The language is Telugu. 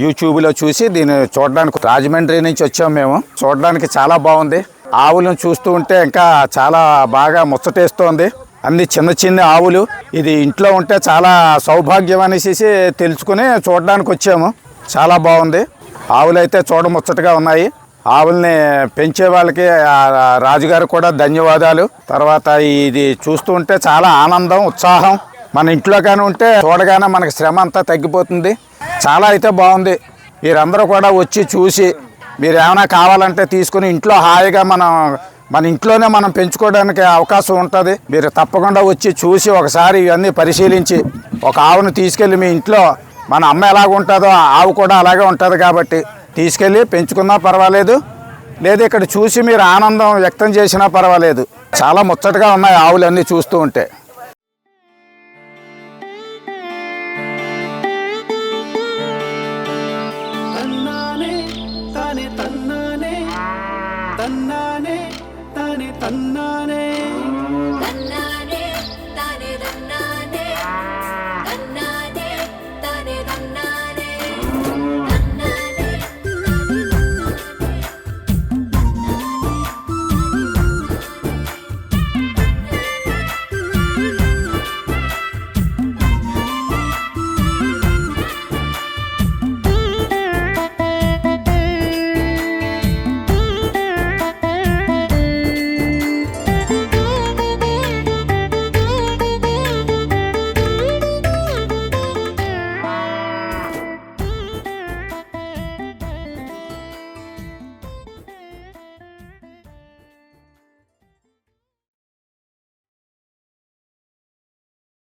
యూట్యూబ్లో చూసి దీన్ని చూడడానికి రాజమండ్రి నుంచి వచ్చాము మేము. చూడడానికి చాలా బాగుంది. ఆవులను చూస్తూ ఉంటే ఇంకా చాలా బాగా ముచ్చటేస్తోంది. అన్ని చిన్న చిన్న ఆవులు. ఇది ఇంట్లో ఉంటే చాలా సౌభాగ్యం అనేసి తెలుసుకుని చూడడానికి వచ్చాము. చాలా బాగుంది. ఆవులు అయితే చూడముచ్చటగా ఉన్నాయి. ఆవుల్ని పెంచే వాళ్ళకి రాజుగారు కూడా ధన్యవాదాలు. తర్వాత ఇది చూస్తూ ఉంటే చాలా ఆనందం, ఉత్సాహం. మన ఇంట్లో కానీ ఉంటే చూడగానే మనకి శ్రమ అంతా తగ్గిపోతుంది. చాలా అయితే బాగుంది. మీరందరూ కూడా వచ్చి చూసి మీరు ఏమైనా కావాలంటే తీసుకుని ఇంట్లో హాయిగా మన ఇంట్లోనే మనం పెంచుకోవడానికి అవకాశం ఉంటుంది. మీరు తప్పకుండా వచ్చి చూసి ఒకసారి ఇవన్నీ పరిశీలించి ఒక ఆవును తీసుకెళ్ళి మీ ఇంట్లో మన అమ్మ ఎలాగ ఉంటుందో ఆవు కూడా అలాగే ఉంటుంది కాబట్టి తీసుకెళ్ళి పెంచుకున్నా పర్వాలేదు, లేదా ఇక్కడ చూసి మీరు ఆనందం వ్యక్తం చేసినా పర్వాలేదు. చాలా ముచ్చటగా ఉన్నాయి ఆవులన్నీ చూస్తూ ఉంటే.